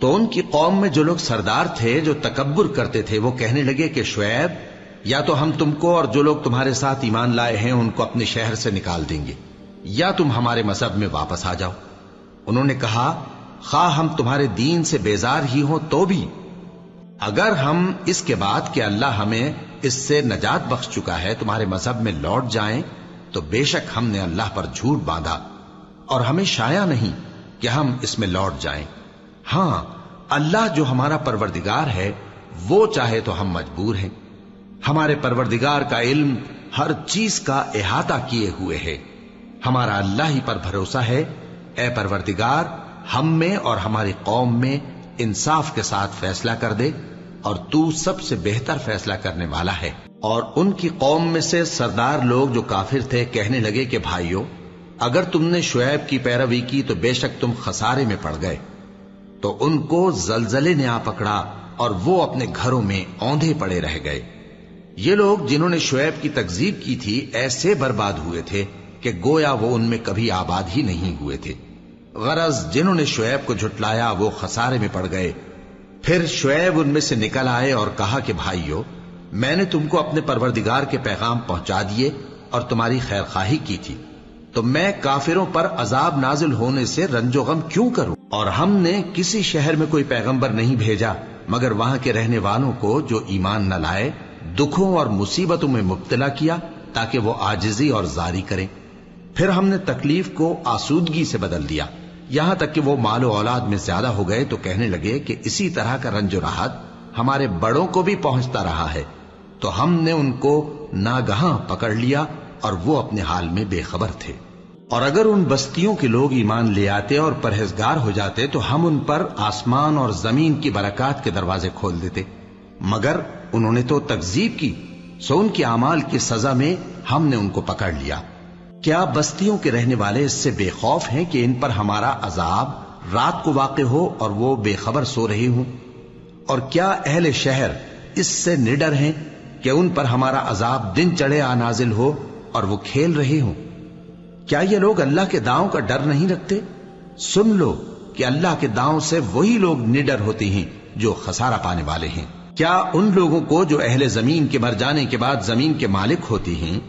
تو ان کی قوم میں جو لوگ سردار تھے جو تکبر کرتے تھے وہ کہنے لگے کہ شعیب، یا تو ہم تم کو اور جو لوگ تمہارے ساتھ ایمان لائے ہیں ان کو اپنے شہر سے نکال دیں گے، یا تم ہمارے مذہب میں واپس آ جاؤ۔ انہوں نے کہا خواہ ہم تمہارے دین سے بیزار ہی ہوں تو بھی، اگر ہم اس کے بعد کہ اللہ ہمیں اس سے نجات بخش چکا ہے تمہارے مذہب میں لوٹ جائیں تو بے شک ہم نے اللہ پر جھوٹ باندھا اور ہمیں شایع نہیں کہ ہم اس میں لوٹ جائیں۔ ہاں، اللہ جو ہمارا پروردگار ہے وہ چاہے تو ہم مجبور ہیں، ہمارے پروردگار کا علم ہر چیز کا احاطہ کیے ہوئے ہے، ہمارا اللہ ہی پر بھروسہ ہے۔ اے پروردگار، ہم میں اور ہماری قوم میں انصاف کے ساتھ فیصلہ کر دے، اور تو سب سے بہتر فیصلہ کرنے والا ہے۔ اور ان کی قوم میں سے سردار لوگ جو کافر تھے کہنے لگے کہ بھائیو، اگر تم نے شعیب کی پیروی کی تو بے شک تم خسارے میں پڑ گئے۔ تو ان کو زلزلے نے آ پکڑا اور وہ اپنے گھروں میں اوندھے پڑے رہ گئے۔ یہ لوگ جنہوں نے شعیب کی تکذیب کی تھی ایسے برباد ہوئے تھے کہ گویا وہ ان میں کبھی آباد ہی نہیں ہوئے تھے۔ غرض جنہوں نے شعیب کو جھٹلایا وہ خسارے میں پڑ گئے۔ پھر شعیب ان میں سے نکل آئے اور کہا کہ بھائیو، میں نے تم کو اپنے پروردگار کے پیغام پہنچا دیے اور تمہاری خیر خواہی کی تھی، تو میں کافروں پر عذاب نازل ہونے سے رنج و غم کیوں کروں؟ اور ہم نے کسی شہر میں کوئی پیغمبر نہیں بھیجا مگر وہاں کے رہنے والوں کو جو ایمان نہ لائے دکھوں اور مصیبتوں میں مبتلا کیا تاکہ وہ عاجزی اور زاری کریں۔ پھر ہم نے تکلیف کو آسودگی سے بدل دیا، یہاں تک کہ وہ مال و اولاد میں زیادہ ہو گئے تو کہنے لگے کہ اسی طرح کا رنج و راحت ہمارے بڑوں کو بھی پہنچتا رہا ہے، تو ہم نے ان کو ناگہاں پکڑ لیا اور وہ اپنے حال میں بے خبر تھے۔ اور اگر ان بستیوں کے لوگ ایمان لے آتے اور پرہیزگار ہو جاتے تو ہم ان پر آسمان اور زمین کی برکات کے دروازے کھول دیتے، مگر انہوں نے تو تکذیب کی، سو ان کے اعمال کی سزا میں ہم نے ان کو پکڑ لیا۔ کیا بستیوں کے رہنے والے اس سے بے خوف ہیں کہ ان پر ہمارا عذاب رات کو واقع ہو اور وہ بے خبر سو رہے ہوں؟ اور کیا اہل شہر اس سے نڈر ہیں کہ ان پر ہمارا عذاب دن چڑھے آ نازل ہو اور وہ کھیل رہے ہوں؟ کیا یہ لوگ اللہ کے داؤں کا ڈر نہیں رکھتے؟ سن لو کہ اللہ کے داؤں سے وہی لوگ نڈر ہوتے ہیں جو خسارہ پانے والے ہیں۔ کیا ان لوگوں کو جو اہل زمین کے مر جانے کے بعد زمین کے مالک ہوتے ہیں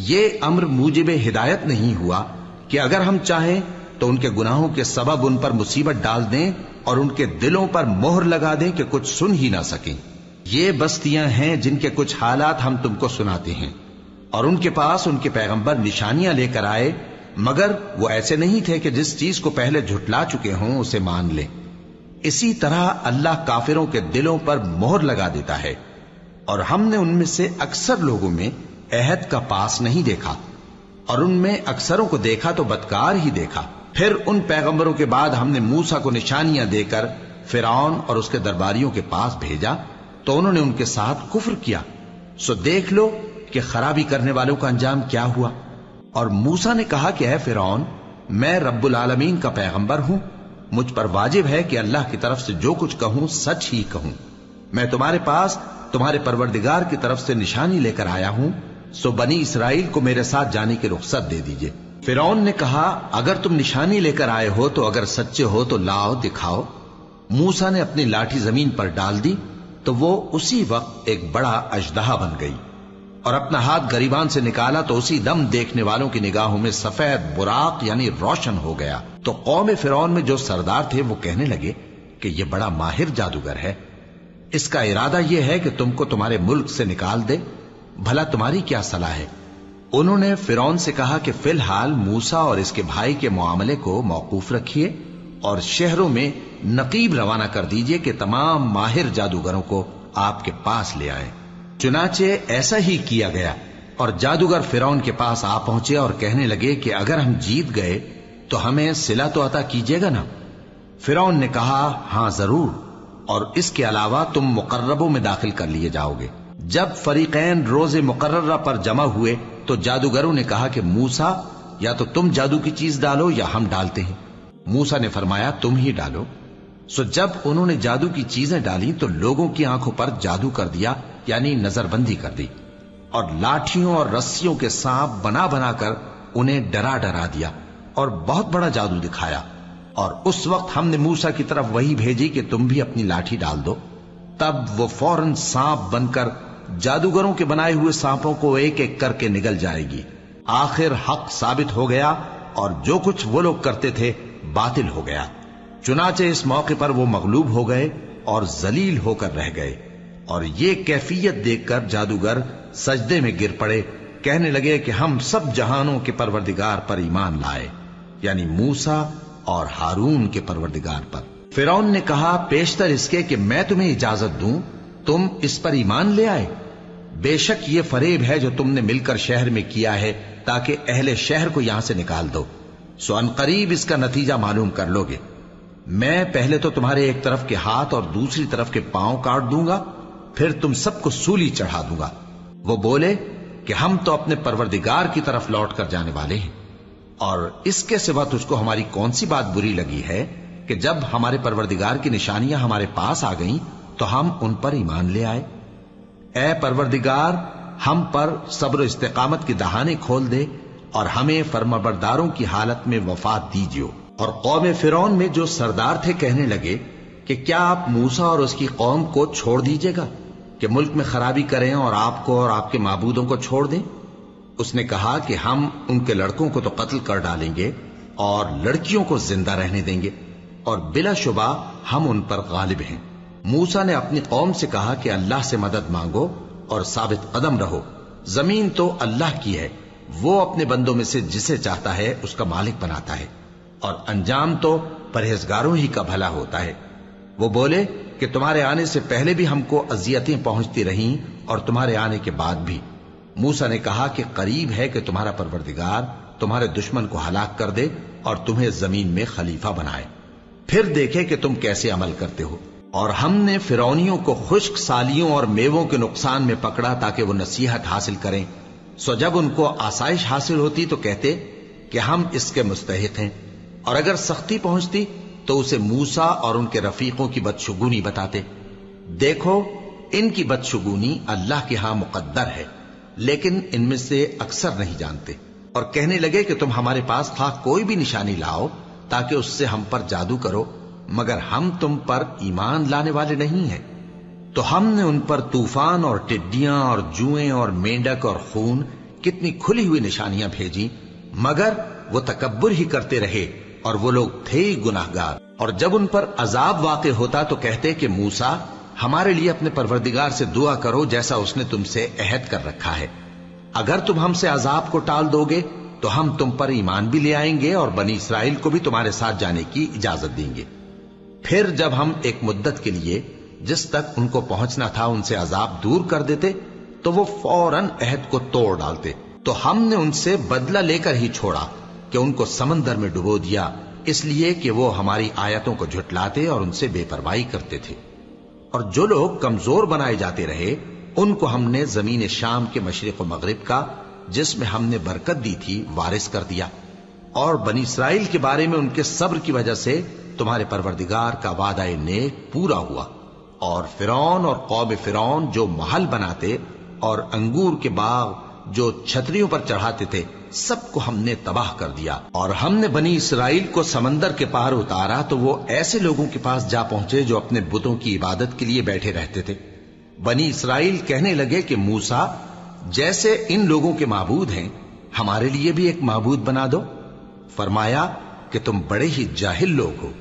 یہ امر موجب ہدایت نہیں ہوا کہ اگر ہم چاہیں تو ان کے گناہوں کے سبب ان پر مصیبت ڈال دیں اور ان کے دلوں پر مہر لگا دیں کہ کچھ سن ہی نہ سکیں؟ یہ بستیاں ہیں جن کے کچھ حالات ہم تم کو سناتے ہیں، اور ان کے پاس ان کے پیغمبر نشانیاں لے کر آئے، مگر وہ ایسے نہیں تھے کہ جس چیز کو پہلے جھٹلا چکے ہوں اسے مان لیں۔ اسی طرح اللہ کافروں کے دلوں پر مہر لگا دیتا ہے، اور ہم نے ان میں سے اکثر لوگوں میں عہد کا پاس نہیں دیکھا، اور ان میں اکثروں کو دیکھا تو بدکار ہی دیکھا۔ پھر ان پیغمبروں کے بعد ہم نے موسیٰ کو نشانیاں دے کر فرعون اور اس کے درباریوں کے پاس بھیجا تو انہوں نے ان کے ساتھ کفر کیا، سو دیکھ لو کہ خرابی کرنے والوں کا انجام کیا ہوا۔ اور موسیٰ نے کہا کہ اے فرعون، میں رب العالمین کا پیغمبر ہوں، مجھ پر واجب ہے کہ اللہ کی طرف سے جو کچھ کہوں سچ ہی کہوں۔ میں تمہارے پاس تمہارے پروردگار کی طرف سے نشانی لے کر آیا ہوں، سو بنی اسرائیل کو میرے ساتھ جانے کی رخصت دے دیجئے۔ فرعون نے کہا اگر تم نشانی لے کر آئے ہو تو اگر سچے ہو تو لاؤ دکھاؤ۔ موسیٰ نے اپنی لاٹھی زمین پر ڈال دی تو وہ اسی وقت ایک بڑا اژدہا بن گئی، اور اپنا ہاتھ گریبان سے نکالا تو اسی دم دیکھنے والوں کی نگاہوں میں سفید براق یعنی روشن ہو گیا۔ تو قوم فرعون میں جو سردار تھے وہ کہنے لگے کہ یہ بڑا ماہر جادوگر ہے، اس کا ارادہ یہ ہے کہ تم کو تمہارے ملک سے نکال دے، بھلا تمہاری کیا صلاح ہے؟ انہوں نے فرعون سے کہا کہ فی الحال موسیٰ اور اس کے بھائی کے معاملے کو موقوف رکھیے اور شہروں میں نقیب روانہ کر دیجئے کہ تمام ماہر جادوگروں کو آپ کے پاس لے آئیں۔ چنانچہ ایسا ہی کیا گیا، اور جادوگر فرعون کے پاس آ پہنچے اور کہنے لگے کہ اگر ہم جیت گئے تو ہمیں صلہ تو عطا کیجیے گا نا؟ فرعون نے کہا ہاں ضرور، اور اس کے علاوہ تم مقربوں میں داخل کر لیے جاؤ گے۔ جب فریقین روز مقررہ پر جمع ہوئے تو جادوگروں نے کہا کہ موسیٰ یا تو تم جادو کی چیز ڈالو یا ہم ڈالتے ہیں۔ موسیٰ نے فرمایا تم ہی ڈالو۔ سو جب انہوں نے جادو کی چیزیں ڈالی تو لوگوں کی آنکھوں پر جادو کر دیا، یعنی نظر بندی کر دی، اور لاٹھیوں اور رسیوں کے سانپ بنا بنا کر انہیں ڈرا ڈرا دیا اور بہت بڑا جادو دکھایا۔ اور اس وقت ہم نے موسیٰ کی طرف وہی بھیجی کہ تم بھی اپنی لاٹھی ڈال دو، تب وہ فوراً سانپ بن کر جادوگروں کے بنائے ہوئے سانپوں کو ایک ایک کر کے نگل جائے گی۔ آخر حق ثابت ہو گیا اور جو کچھ وہ لوگ کرتے تھے باطل ہو گیا۔ چنانچہ اس موقع پر وہ مغلوب ہو گئے اور ذلیل ہو کر رہ گئے، اور یہ کیفیت دیکھ کر جادوگر سجدے میں گر پڑے، کہنے لگے کہ ہم سب جہانوں کے پروردگار پر ایمان لائے، یعنی موسیٰ اور ہارون کے پروردگار پر۔ فرعون نے کہا پیشتر اس کے کہ میں تمہیں اجازت دوں تم اس پر ایمان لے آئے؟ بے شک یہ فریب ہے جو تم نے مل کر شہر میں کیا ہے تاکہ اہل شہر کو یہاں سے نکال دو، سو ان قریب اس کا نتیجہ معلوم کر لو گے۔ میں پہلے تو تمہارے ایک طرف کے ہاتھ اور دوسری طرف کے پاؤں کاٹ دوں گا، پھر تم سب کو سولی چڑھا دوں گا۔ وہ بولے کہ ہم تو اپنے پروردگار کی طرف لوٹ کر جانے والے ہیں، اور اس کے سوا تجھ کو ہماری کون سی بات بری لگی ہے کہ جب ہمارے پروردگار کی نشانیاں ہمارے پاس آ گئیں تو ہم ان پر ایمان لے آئے؟ اے پروردگار، ہم پر صبر و استقامت کی دہانے کھول دے اور ہمیں فرمانبرداروں کی حالت میں وفات دیجیو۔ اور قوم فرعون میں جو سردار تھے کہنے لگے کہ کیا آپ موسیٰ اور اس کی قوم کو چھوڑ دیجیے گا کہ ملک میں خرابی کریں اور آپ کو اور آپ کے معبودوں کو چھوڑ دیں؟ اس نے کہا کہ ہم ان کے لڑکوں کو تو قتل کر ڈالیں گے اور لڑکیوں کو زندہ رہنے دیں گے، اور بلا شبہ ہم ان پر غالب ہیں۔ موسیٰ نے اپنی قوم سے کہا کہ اللہ سے مدد مانگو اور ثابت قدم رہو، زمین تو اللہ کی ہے، وہ اپنے بندوں میں سے جسے چاہتا ہے اس کا مالک بناتا ہے، اور انجام تو پرہیزگاروں ہی کا بھلا ہوتا ہے۔ وہ بولے کہ تمہارے آنے سے پہلے بھی ہم کو اذیتیں پہنچتی رہیں اور تمہارے آنے کے بعد بھی۔ موسیٰ نے کہا کہ قریب ہے کہ تمہارا پروردگار تمہارے دشمن کو ہلاک کر دے اور تمہیں زمین میں خلیفہ بنائے، پھر دیکھے کہ تم کیسے عمل کرتے ہو۔ اور ہم نے فرعونیوں کو خشک سالیوں اور میووں کے نقصان میں پکڑا تاکہ وہ نصیحت حاصل کریں، سو جب ان کو آسائش حاصل ہوتی تو کہتے کہ ہم اس کے مستحق ہیں، اور اگر سختی پہنچتی تو اسے موسیٰ اور ان کے رفیقوں کی بدشگونی بتاتے۔ دیکھو ان کی بدشگونی اللہ کے ہاں مقدر ہے، لیکن ان میں سے اکثر نہیں جانتے۔ اور کہنے لگے کہ تم ہمارے پاس خواہ کوئی بھی نشانی لاؤ تاکہ اس سے ہم پر جادو کرو، مگر ہم تم پر ایمان لانے والے نہیں ہیں۔ تو ہم نے ان پر طوفان اور ٹڈیاں اور جوئیں اور مینڈک اور خون کتنی کھلی ہوئی نشانیاں بھیجی، مگر وہ تکبر ہی کرتے رہے اور وہ لوگ تھے ہی گناہگار۔ اور جب ان پر عذاب واقع ہوتا تو کہتے کہ موسیٰ ہمارے لیے اپنے پروردگار سے دعا کرو جیسا اس نے تم سے عہد کر رکھا ہے، اگر تم ہم سے عذاب کو ٹال دو گے تو ہم تم پر ایمان بھی لے آئیں گے اور بنی اسرائیل کو بھی تمہارے ساتھ جانے کی اجازت دیں گے۔ پھر جب ہم ایک مدت کے لیے جس تک ان کو پہنچنا تھا ان سے عذاب دور کر دیتے تو وہ فوراً عہد کو توڑ ڈالتے، تو ہم نے ان سے بدلہ لے کر ہی چھوڑا کہ ان کو سمندر میں ڈبو دیا، اس لیے کہ وہ ہماری آیتوں کو جھٹلاتے اور ان سے بے پرواہی کرتے تھے۔ اور جو لوگ کمزور بنائے جاتے رہے ان کو ہم نے زمین شام کے مشرق و مغرب کا جس میں ہم نے برکت دی تھی وارث کر دیا، اور بنی اسرائیل کے بارے میں ان کے صبر کی وجہ سے تمہارے پروردگار کا وعدہ نیک پورا ہوا۔ اور فرعون اور قوم فرعون جو محل بناتے اور انگور کے باغ جو چھتریوں پر چڑھاتے تھے سب کو ہم نے تباہ کر دیا۔ اور ہم نے بنی اسرائیل کو سمندر کے پار اتارا تو وہ ایسے لوگوں کے پاس جا پہنچے جو اپنے بتوں کی عبادت کے لیے بیٹھے رہتے تھے۔ بنی اسرائیل کہنے لگے کہ موسیٰ جیسے ان لوگوں کے معبود ہیں ہمارے لیے بھی ایک معبود بنا دو۔ فرمایا کہ تم بڑے ہی جاہل لوگ ہو،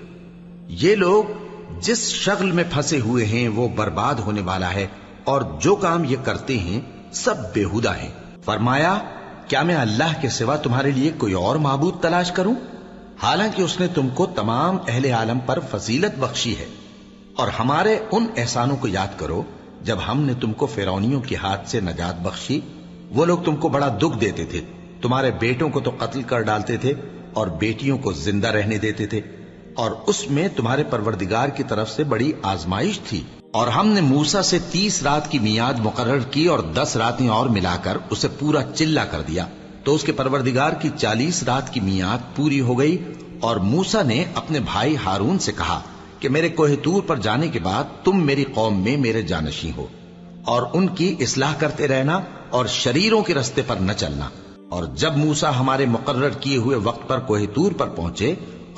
یہ لوگ جس شغل میں پھنسے ہوئے ہیں وہ برباد ہونے والا ہے، اور جو کام یہ کرتے ہیں سب بےہودہ ہیں۔ فرمایا کیا میں اللہ کے سوا تمہارے لیے کوئی اور معبود تلاش کروں، حالانکہ اس نے تم کو تمام اہل عالم پر فضیلت بخشی ہے۔ اور ہمارے ان احسانوں کو یاد کرو جب ہم نے تم کو فرعونیوں کے ہاتھ سے نجات بخشی، وہ لوگ تم کو بڑا دکھ دیتے تھے، تمہارے بیٹوں کو تو قتل کر ڈالتے تھے اور بیٹیوں کو زندہ رہنے دیتے تھے، اور اس میں تمہارے پروردگار کی طرف سے بڑی آزمائش تھی۔ اور ہم نے موسیٰ سے 30 رات کی میعاد مقرر کی اور 10 راتیں اور ملا کر اسے پورا چلا کر دیا، تو اس کے پروردگار کی 40 رات کی میعاد پوری ہو گئی۔ اور موسیٰ نے اپنے بھائی ہارون سے کہا کہ میرے کوہ طور پر جانے کے بعد تم میری قوم میں میرے جانشین ہو، اور ان کی اصلاح کرتے رہنا اور شریروں کے رستے پر نہ چلنا۔ اور جب موسیٰ ہمارے مقرر کیے ہوئے وقت پر کوہ طور پر پہنچے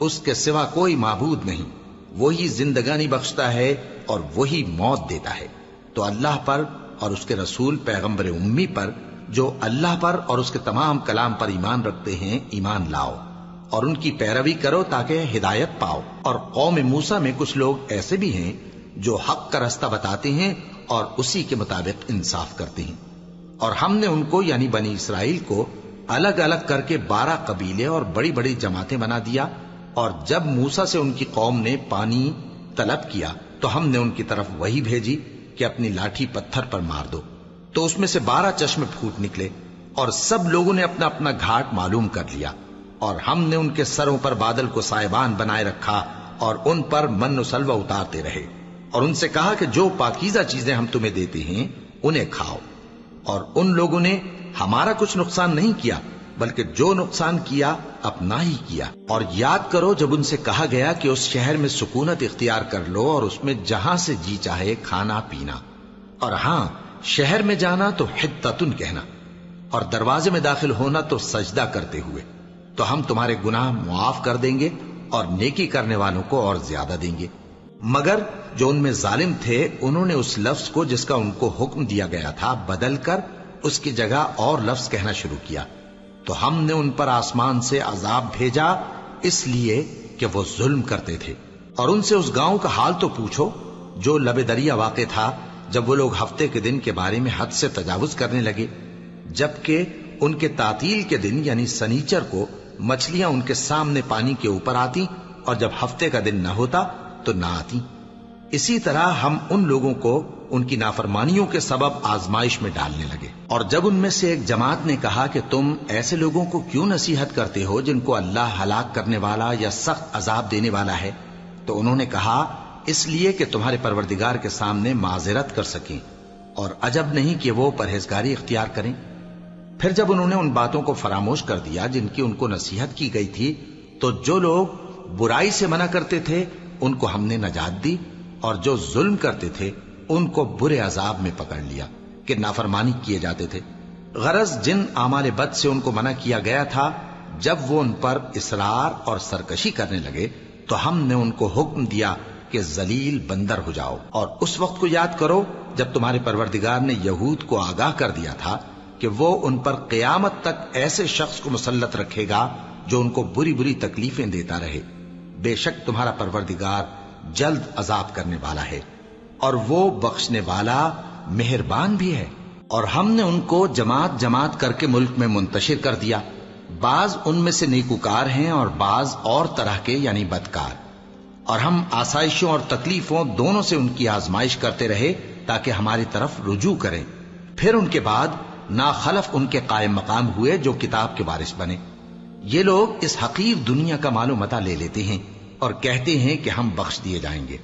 اس کے سوا کوئی معبود نہیں، وہی زندگانی بخشتا ہے اور وہی موت دیتا ہے۔ تو اللہ پر اور اس کے رسول پیغمبر امی پر، جو اللہ پر اور اس کے تمام کلام پر ایمان رکھتے ہیں، ایمان لاؤ اور ان کی پیروی کرو تاکہ ہدایت پاؤ۔ اور قوم موسیٰ میں کچھ لوگ ایسے بھی ہیں جو حق کا رستہ بتاتے ہیں اور اسی کے مطابق انصاف کرتے ہیں۔ اور ہم نے ان کو یعنی بنی اسرائیل کو الگ الگ کر کے 12 قبیلے اور بڑی بڑی جماعتیں بنا دیا، اور جب موسیٰ سے ان کی قوم نے پانی طلب کیا تو ہم نے ان کی طرف وہی بھیجی کہ اپنی لاٹھی پتھر پر مار دو، تو اس میں سے 12 چشمے پھوٹ نکلے، اور سب لوگوں نے اپنا اپنا گھاٹ معلوم کر لیا۔ اور ہم نے ان کے سروں پر بادل کو سائبان بنائے رکھا اور ان پر من و سلوہ اتارتے رہے، اور ان سے کہا کہ جو پاکیزہ چیزیں ہم تمہیں دیتے ہیں انہیں کھاؤ۔ اور ان لوگوں نے ہمارا کچھ نقصان نہیں کیا، بلکہ جو نقصان کیا اپنا ہی کیا۔ اور یاد کرو جب ان سے کہا گیا کہ اس شہر میں سکونت اختیار کر لو اور اس میں جہاں سے جی چاہے کھانا پینا، اور ہاں شہر میں جانا تو حتتن کہنا، اور دروازے میں داخل ہونا تو سجدہ کرتے ہوئے، تو ہم تمہارے گناہ معاف کر دیں گے اور نیکی کرنے والوں کو اور زیادہ دیں گے۔ مگر جو ان میں ظالم تھے انہوں نے اس لفظ کو جس کا ان کو حکم دیا گیا تھا بدل کر اس کی جگہ اور لفظ کہنا شروع کیا، تو ہم نے ان پر آسمان سے عذاب بھیجا اس لیے کہ وہ ظلم کرتے تھے۔ اور ان سے اس گاؤں کا حال تو پوچھو جو لب دریا واقع تھا، جب وہ لوگ ہفتے کے دن کے بارے میں حد سے تجاوز کرنے لگے، جبکہ ان کے تعطیل کے دن یعنی سنیچر کو مچھلیاں ان کے سامنے پانی کے اوپر آتی، اور جب ہفتے کا دن نہ ہوتا تو نہ آتی۔ اسی طرح ہم ان لوگوں کو ان کی نافرمانیوں کے سبب آزمائش میں ڈالنے لگے۔ اور جب ان میں سے ایک جماعت نے کہا کہ تم ایسے لوگوں کو کیوں نصیحت کرتے ہو جن کو اللہ ہلاک کرنے والا یا سخت عذاب دینے والا ہے، تو انہوں نے کہا اس لیے کہ تمہارے پروردگار کے سامنے معذرت کر سکیں، اور عجب نہیں کہ وہ پرہیزگاری اختیار کریں۔ پھر جب انہوں نے ان باتوں کو فراموش کر دیا جن کی ان کو نصیحت کی گئی تھی، تو جو لوگ برائی سے منع کرتے تھے ان کو ہم نے نجات دی، اور جو ظلم کرتے تھے ان کو برے عذاب میں پکڑ لیا کہ نافرمانی کیے جاتے تھے۔ غرض جن اعمال بد سے ان کو منع کیا گیا تھا، جب وہ ان پر اصرار اور سرکشی کرنے لگے تو ہم نے ان کو حکم دیا کہ ذلیل بندر ہو جاؤ۔ اور اس وقت کو یاد کرو جب تمہارے پروردگار نے یہود کو آگاہ کر دیا تھا کہ وہ ان پر قیامت تک ایسے شخص کو مسلط رکھے گا جو ان کو بری بری تکلیفیں دیتا رہے۔ بے شک تمہارا پروردگار جلد عذاب کرنے والا ہے، اور وہ بخشنے والا مہربان بھی ہے۔ اور ہم نے ان کو جماعت جماعت کر کے ملک میں منتشر کر دیا، بعض ان میں سے نیکوکار ہیں اور بعض اور طرح کے یعنی بدکار۔ اور ہم آسائشوں اور تکلیفوں دونوں سے ان کی آزمائش کرتے رہے تاکہ ہماری طرف رجوع کریں۔ پھر ان کے بعد ناخلف ان کے قائم مقام ہوئے جو کتاب کے وارث بنے۔ یہ لوگ اس حقیر دنیا کا مال و متاع لے لیتے ہیں اور کہتے ہیں کہ ہم بخش دیے جائیں گے،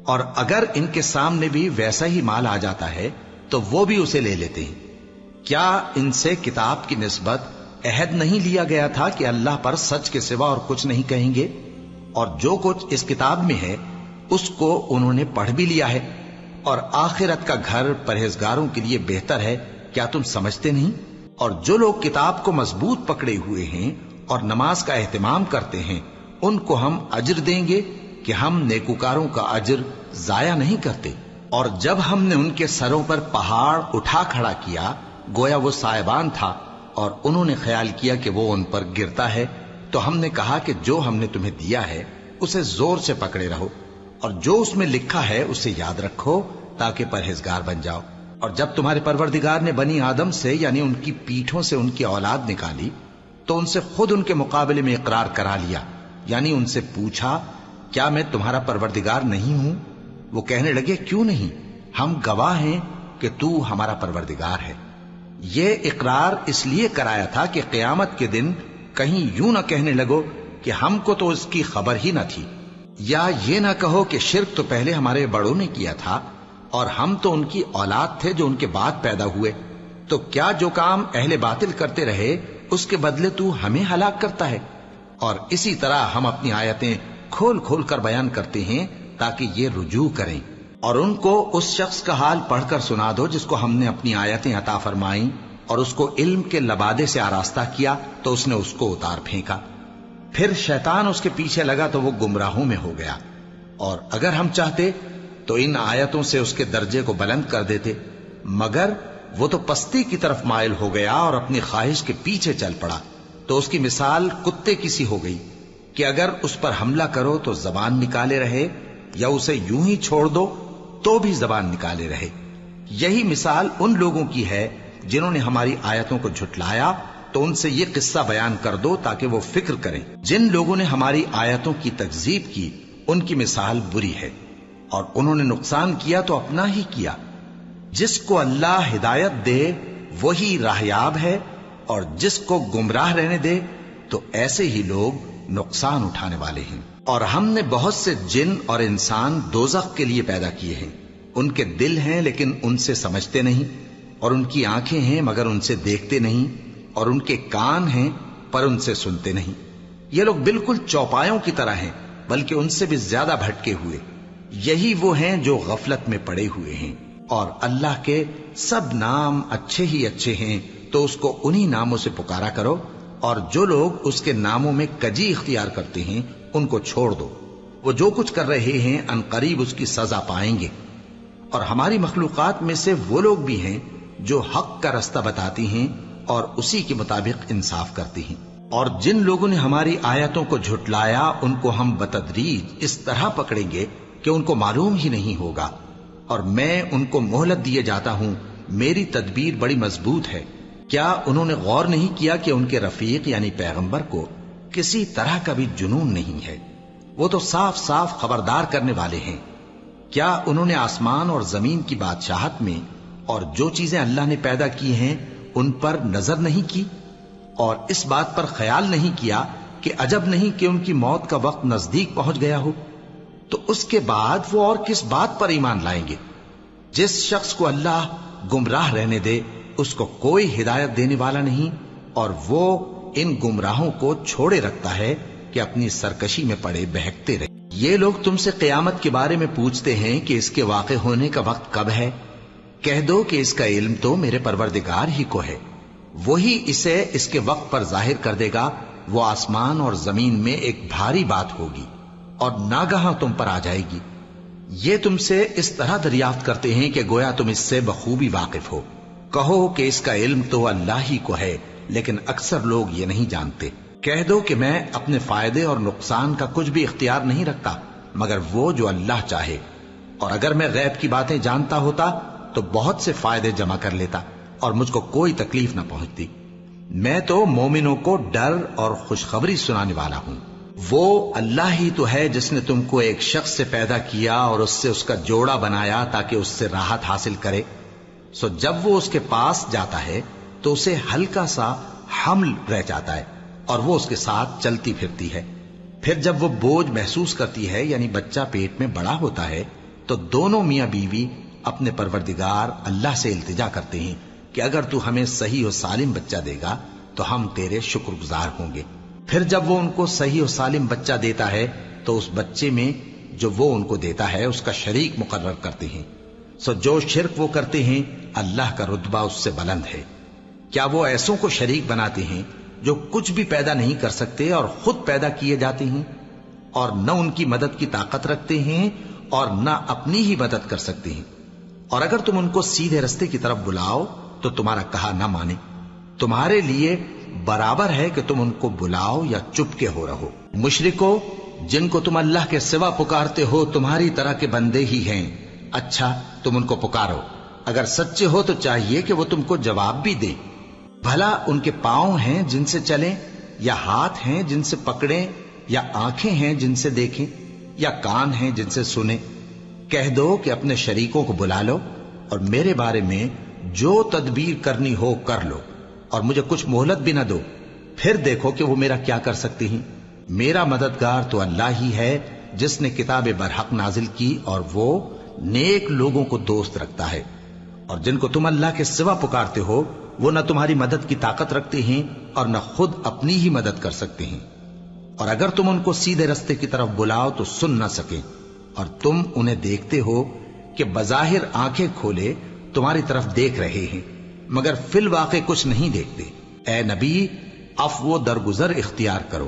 اور اگر ان کے سامنے بھی ویسا ہی مال آ جاتا ہے تو وہ بھی اسے لے لیتے ہیں۔ کیا ان سے کتاب کی نسبت عہد نہیں لیا گیا تھا کہ اللہ پر سچ کے سوا اور کچھ نہیں کہیں گے؟ اور جو کچھ اس کتاب میں ہے اس کو انہوں نے پڑھ بھی لیا ہے، اور آخرت کا گھر پرہیزگاروں کے لیے بہتر ہے، کیا تم سمجھتے نہیں؟ اور جو لوگ کتاب کو مضبوط پکڑے ہوئے ہیں اور نماز کا اہتمام کرتے ہیں ان کو ہم اجر دیں گے کہ ہم نیکوکاروں کا اجر ضائع نہیں کرتے۔ اور جب ہم نے ان کے سروں پر پہاڑ اٹھا کھڑا کیا گویا وہ سائبان تھا، اور انہوں نے خیال کیا کہ وہ ان پر گرتا ہے، تو ہم نے کہا کہ جو ہم نے تمہیں دیا ہے اسے زور سے پکڑے رہو، اور جو اس میں لکھا ہے اسے یاد رکھو تاکہ پرہیزگار بن جاؤ۔ اور جب تمہارے پروردگار نے بنی آدم سے یعنی ان کی پیٹھوں سے ان کی اولاد نکالی تو ان سے خود ان کے مقابلے میں اقرار کرا لیا، یعنی ان سے پوچھا کیا میں تمہارا پروردگار نہیں ہوں؟ وہ کہنے لگے کیوں نہیں، ہم گواہ ہیں کہ تو ہمارا پروردگار ہے۔ یہ اقرار اس لیے کرایا تھا کہ قیامت کے دن کہیں یوں نہ کہنے لگو کہ ہم کو تو اس کی خبر ہی نہ تھی، یا یہ نہ کہو کہ شرک تو پہلے ہمارے بڑوں نے کیا تھا اور ہم تو ان کی اولاد تھے جو ان کے بعد پیدا ہوئے، تو کیا جو کام اہل باطل کرتے رہے اس کے بدلے تو ہمیں ہلاک کرتا ہے؟ اور اسی طرح ہم اپنی آیتیں کھول کھول کر بیان کرتے ہیں تاکہ یہ رجوع کریں۔ اور ان کو اس شخص کا حال پڑھ کر سنا دو جس کو ہم نے اپنی آیتیں عطا فرمائیں اور اس کو علم کے لبادے سے آراستہ کیا تو اس نے اس کو اتار پھینکا۔ پھر شیطان اس کے پیچھے لگا تو وہ گمراہوں میں ہو گیا، اور اگر ہم چاہتے تو ان آیتوں سے اس کے درجے کو بلند کر دیتے، مگر وہ تو پستی کی طرف مائل ہو گیا اور اپنی خواہش کے پیچھے چل پڑا، تو اس کی مثال کتے کی سی ہو گئی کہ اگر اس پر حملہ کرو تو زبان نکالے رہے، یا اسے یوں ہی چھوڑ دو تو بھی زبان نکالے رہے۔ یہی مثال ان لوگوں کی ہے جنہوں نے ہماری آیتوں کو جھٹلایا، تو ان سے یہ قصہ بیان کر دو تاکہ وہ فکر کریں۔ جن لوگوں نے ہماری آیتوں کی تکذیب کی ان کی مثال بری ہے، اور انہوں نے نقصان کیا تو اپنا ہی کیا۔ جس کو اللہ ہدایت دے وہی راہیاب ہے، اور جس کو گمراہ رہنے دے تو ایسے ہی لوگ نقصان اٹھانے والے ہیں۔ اور ہم نے بہت سے جن اور انسان دوزخ کے لیے پیدا کیے ہیں، ان کے دل ہیں لیکن ان سے سمجھتے نہیں، اور ان کی آنکھیں ہیں مگر ان سے دیکھتے نہیں، اور ان کے کان ہیں پر ان سے سنتے نہیں۔ یہ لوگ بالکل چوپایوں کی طرح ہیں، بلکہ ان سے بھی زیادہ بھٹکے ہوئے۔ یہی وہ ہیں جو غفلت میں پڑے ہوئے ہیں۔ اور اللہ کے سب نام اچھے ہی اچھے ہیں، تو اس کو انہی ناموں سے پکارا کرو، اور جو لوگ اس کے ناموں میں کجی اختیار کرتے ہیں ان کو چھوڑ دو۔ وہ جو کچھ کر رہے ہیں عنقریب اس کی سزا پائیں گے۔ اور ہماری مخلوقات میں سے وہ لوگ بھی ہیں جو حق کا رستہ بتاتی ہیں اور اسی کے مطابق انصاف کرتی ہیں۔ اور جن لوگوں نے ہماری آیتوں کو جھٹلایا ان کو ہم بتدریج اس طرح پکڑیں گے کہ ان کو معلوم ہی نہیں ہوگا، اور میں ان کو مہلت دیے جاتا ہوں، میری تدبیر بڑی مضبوط ہے۔ کیا انہوں نے غور نہیں کیا کہ ان کے رفیق یعنی پیغمبر کو کسی طرح کا بھی جنون نہیں ہے؟ وہ تو صاف صاف خبردار کرنے والے ہیں۔ کیا انہوں نے آسمان اور زمین کی بادشاہت میں اور جو چیزیں اللہ نے پیدا کی ہیں ان پر نظر نہیں کی، اور اس بات پر خیال نہیں کیا کہ عجب نہیں کہ ان کی موت کا وقت نزدیک پہنچ گیا ہو؟ تو اس کے بعد وہ اور کس بات پر ایمان لائیں گے؟ جس شخص کو اللہ گمراہ رہنے دے اس کو کوئی ہدایت دینے والا نہیں، اور وہ ان گمراہوں کو چھوڑے رکھتا ہے کہ اپنی سرکشی میں پڑے بہکتے رہے۔ یہ لوگ تم سے قیامت کے بارے میں پوچھتے ہیں کہ اس کے واقع ہونے کا وقت کب ہے؟ کہہ دو کہ اس کا علم تو میرے پروردگار ہی کو ہے، وہی اسے اس کے وقت پر ظاہر کر دے گا۔ وہ آسمان اور زمین میں ایک بھاری بات ہوگی اور ناگہاں تم پر آ جائے گی۔ یہ تم سے اس طرح دریافت کرتے ہیں کہ گویا تم اس سے بخوبی واقف ہو۔ کہو کہ اس کا علم تو اللہ ہی کو ہے، لیکن اکثر لوگ یہ نہیں جانتے۔ کہہ دو کہ میں اپنے فائدے اور نقصان کا کچھ بھی اختیار نہیں رکھتا مگر وہ جو اللہ چاہے، اور اگر میں غیب کی باتیں جانتا ہوتا تو بہت سے فائدے جمع کر لیتا اور مجھ کو کوئی تکلیف نہ پہنچتی۔ میں تو مومنوں کو ڈر اور خوشخبری سنانے والا ہوں۔ وہ اللہ ہی تو ہے جس نے تم کو ایک شخص سے پیدا کیا اور اس سے اس کا جوڑا بنایا تاکہ اس سے راحت حاصل کرے۔ سو جب وہ اس کے پاس جاتا ہے تو اسے ہلکا سا حمل رہ جاتا ہے اور وہ اس کے ساتھ چلتی پھرتی ہے۔ پھر جب وہ بوجھ محسوس کرتی ہے یعنی بچہ پیٹ میں بڑا ہوتا ہے تو دونوں میاں بیوی اپنے پروردگار اللہ سے التجا کرتے ہیں کہ اگر تو ہمیں صحیح و سالم بچہ دے گا تو ہم تیرے شکر گزار ہوں گے۔ پھر جب وہ ان کو صحیح و سالم بچہ دیتا ہے تو اس بچے میں جو وہ ان کو دیتا ہے اس کا شریک مقرر کرتے ہیں۔ سو جو شرک وہ کرتے ہیں اللہ کا رتبہ اس سے بلند ہے۔ کیا وہ ایسوں کو شریک بناتے ہیں جو کچھ بھی پیدا نہیں کر سکتے اور خود پیدا کیے جاتے ہیں، اور نہ ان کی مدد کی طاقت رکھتے ہیں اور نہ اپنی ہی مدد کر سکتے ہیں؟ اور اگر تم ان کو سیدھے رستے کی طرف بلاؤ تو تمہارا کہا نہ مانے، تمہارے لیے برابر ہے کہ تم ان کو بلاؤ یا چپ کے ہو رہو۔ مشرکو، جن کو تم اللہ کے سوا پکارتے ہو تمہاری طرح کے بندے ہی ہیں، اچھا تم ان کو پکارو، اگر سچے ہو تو چاہیے کہ وہ تم کو جواب بھی دیں۔ بھلا ان کے پاؤں ہیں جن سے چلیں، یا ہاتھ ہیں جن سے پکڑیں، یا آنکھیں ہیں جن سے دیکھیں، یا کان ہیں جن سے سنیں؟ کہہ دو کہ اپنے شریکوں کو بلا لو اور میرے بارے میں جو تدبیر کرنی ہو کر لو، اور مجھے کچھ مہلت بھی نہ دو، پھر دیکھو کہ وہ میرا کیا کر سکتی ہیں۔ میرا مددگار تو اللہ ہی ہے جس نے کتاب برحق نازل کی، اور وہ نیک لوگوں کو دوست رکھتا ہے۔ اور جن کو تم اللہ کے سوا پکارتے ہو وہ نہ تمہاری مدد کی طاقت رکھتے ہیں اور نہ خود اپنی ہی مدد کر سکتے ہیں، اور اگر تم ان کو سیدھے رستے کی طرف بلاؤ تو سن نہ سکیں، اور تم انہیں دیکھتے ہو کہ بظاہر آنکھیں کھولے تمہاری طرف دیکھ رہے ہیں مگر فی الواقع کچھ نہیں دیکھتے۔ اے نبی، عفو و درگزر اختیار کرو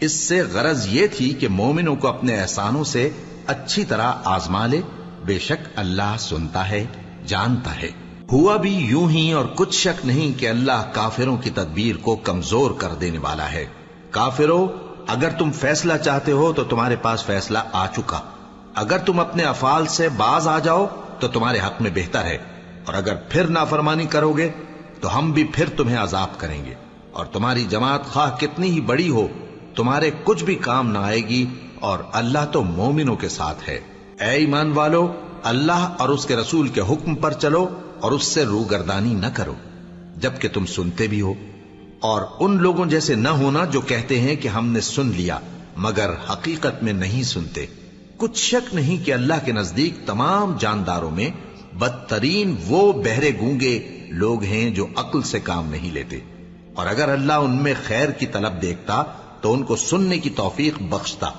اس سے غرض یہ تھی کہ مومنوں کو اپنے احسانوں سے اچھی طرح آزما لے، بے شک اللہ سنتا ہے، جانتا ہے۔ ہوا بھی یوں ہی، اور کچھ شک نہیں کہ اللہ کافروں کی تدبیر کو کمزور کر دینے والا ہے۔ کافروں، اگر تم فیصلہ چاہتے ہو تو تمہارے پاس فیصلہ آ چکا، اگر تم اپنے افعال سے باز آ جاؤ تو تمہارے حق میں بہتر ہے، اور اگر پھر نافرمانی کرو گے تو ہم بھی پھر تمہیں عذاب کریں گے، اور تمہاری جماعت خواہ کتنی ہی بڑی ہو تمہارے کچھ بھی کام نہ آئے گی، اور اللہ تو مومنوں کے ساتھ ہے۔ اے ایمان والو، اللہ اور اس کے رسول کے حکم پر چلو اور اس سے روگردانی نہ کرو جبکہ تم سنتے بھی ہو، اور ان لوگوں جیسے نہ ہونا جو کہتے ہیں کہ ہم نے سن لیا مگر حقیقت میں نہیں سنتے۔ کچھ شک نہیں کہ اللہ کے نزدیک تمام جانداروں میں بدترین وہ بہرے گونگے لوگ ہیں جو عقل سے کام نہیں لیتے، اور اگر اللہ ان میں خیر کی طلب دیکھتا تو ان کو سننے کی توفیق بخشتا،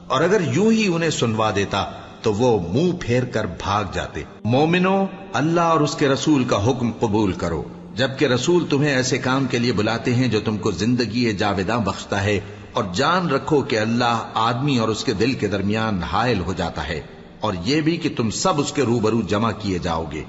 اور اگر یوں ہی انہیں سنوا دیتا تو وہ منہ پھیر کر بھاگ جاتے۔ مومنوں، اللہ اور اس کے رسول کا حکم قبول کرو، جبکہ رسول تمہیں ایسے کام کے لیے بلاتے ہیں جو تم کو زندگی جاوداں بخشتا ہے، اور جان رکھو کہ اللہ آدمی اور اس کے دل کے درمیان حائل ہو جاتا ہے، اور یہ بھی کہ تم سب اس کے روبرو جمع کیے جاؤ گے۔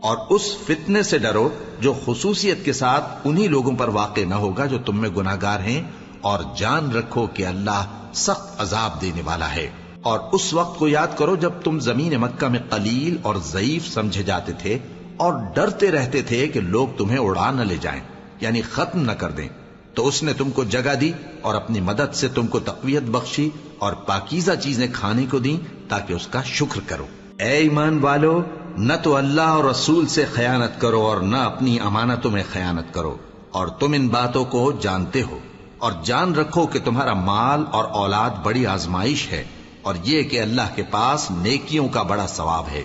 اور اس فتنے سے ڈرو جو خصوصیت کے ساتھ انہی لوگوں پر واقع نہ ہوگا جو تم میں گناہگار ہیں، اور جان رکھو کہ اللہ سخت عذاب دینے والا ہے۔ اور اس وقت کو یاد کرو جب تم زمین مکہ میں قلیل اور ضعیف سمجھے جاتے تھے اور ڈرتے رہتے تھے کہ لوگ تمہیں اڑا نہ لے جائیں، یعنی ختم نہ کر دیں، تو اس نے تم کو جگہ دی اور اپنی مدد سے تم کو تقویت بخشی اور پاکیزہ چیزیں کھانے کو دیں تاکہ اس کا شکر کرو۔ اے ایمان والو، نہ تو اللہ اور رسول سے خیانت کرو اور نہ اپنی امانتوں میں خیانت کرو، اور تم ان باتوں کو جانتے ہو، اور جان رکھو کہ تمہارا مال اور اولاد بڑی آزمائش ہے، اور یہ کہ اللہ کے پاس نیکیوں کا بڑا ثواب ہے۔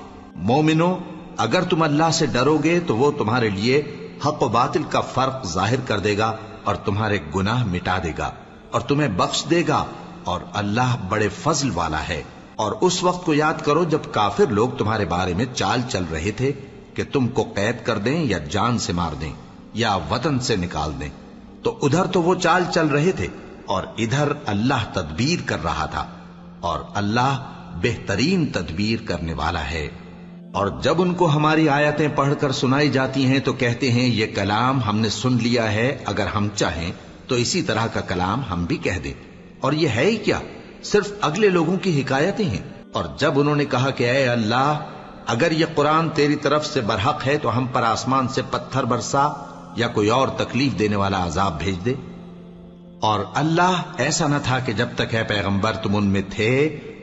مومنو، اگر تم اللہ سے ڈرو گے تو وہ تمہارے لیے حق و باطل کا فرق ظاہر کر دے گا اور تمہارے گناہ مٹا دے گا اور تمہیں بخش دے گا، اور اللہ بڑے فضل والا ہے۔ اور اس وقت کو یاد کرو جب کافر لوگ تمہارے بارے میں چال چل رہے تھے کہ تم کو قید کر دیں یا جان سے مار دیں یا وطن سے نکال دیں، تو ادھر تو وہ چال چل رہے تھے اور ادھر اللہ تدبیر کر رہا تھا، اور اللہ بہترین تدبیر کرنے والا ہے۔ اور جب ان کو ہماری آیتیں پڑھ کر سنائی جاتی ہیں تو کہتے ہیں یہ کلام ہم نے سن لیا ہے، اگر ہم چاہیں تو اسی طرح کا کلام ہم بھی کہہ دیں، اور یہ ہے ہی کیا، صرف اگلے لوگوں کی حکایتیں ہیں۔ اور جب انہوں نے کہا کہ اے اللہ، اگر یہ قرآن تیری طرف سے برحق ہے تو ہم پر آسمان سے پتھر برسا یا کوئی اور تکلیف دینے والا عذاب بھیج دے۔ اور اللہ ایسا نہ تھا کہ جب تک ہے پیغمبر تم ان میں تھے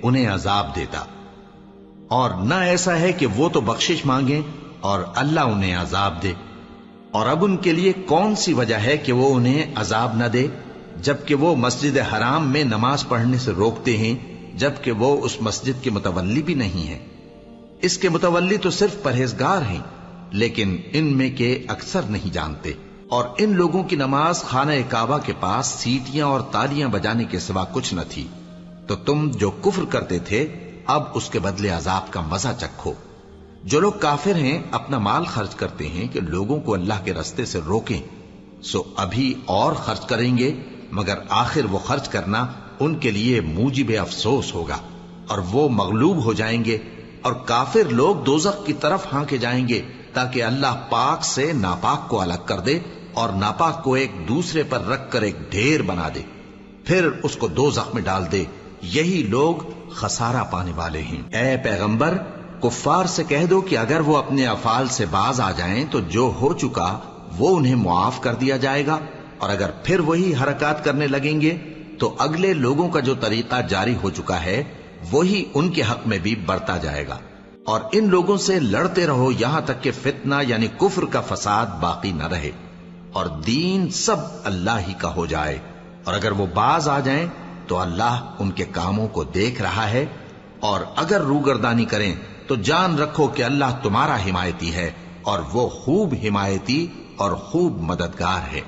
انہیں عذاب دیتا، اور نہ ایسا ہے کہ وہ تو بخشش مانگیں اور اللہ انہیں عذاب دے۔ اور اب ان کے لیے کون سی وجہ ہے کہ وہ انہیں عذاب نہ دے، جبکہ وہ مسجد حرام میں نماز پڑھنے سے روکتے ہیں، جبکہ وہ اس مسجد کے متولی بھی نہیں ہیں۔ اس کے متولی تو صرف پرہیزگار ہیں، لیکن ان میں کے اکثر نہیں جانتے۔ اور ان لوگوں کی نماز خانہ کعبہ کے پاس سیٹیاں اور تالیاں بجانے کے سوا کچھ نہ تھی، تو تم جو کفر کرتے تھے اب اس کے بدلے عذاب کا مزہ چکھو۔ جو لوگ کافر ہیں اپنا مال خرچ کرتے ہیں کہ لوگوں کو اللہ کے رستے سے روکیں، سو ابھی اور خرچ کریں گے، مگر آخر وہ خرچ کرنا ان کے لیے موجب افسوس ہوگا، اور وہ مغلوب ہو جائیں گے، اور کافر لوگ دوزخ کی طرف ہانکے جائیں گے تاکہ اللہ پاک سے ناپاک کو الگ کر دے اور ناپاک کو ایک دوسرے پر رکھ کر ایک ڈھیر بنا دے، پھر اس کو دوزخ میں ڈال دے۔ یہی لوگ خسارہ پانے والے ہیں۔ اے پیغمبر، کفار سے کہہ دو کہ اگر وہ اپنے افعال سے باز آ جائیں تو جو ہو چکا وہ انہیں معاف کر دیا جائے گا، اور اگر پھر وہی حرکات کرنے لگیں گے تو اگلے لوگوں کا جو طریقہ جاری ہو چکا ہے وہی ان کے حق میں بھی برتا جائے گا۔ اور ان لوگوں سے لڑتے رہو یہاں تک کہ فتنہ یعنی کفر کا فساد باقی نہ رہے اور دین سب اللہ ہی کا ہو جائے، اور اگر وہ باز آ جائیں تو اللہ ان کے کاموں کو دیکھ رہا ہے، اور اگر روگردانی کریں تو جان رکھو کہ اللہ تمہارا حمایتی ہے، اور وہ خوب حمایتی اور خوب مددگار ہے۔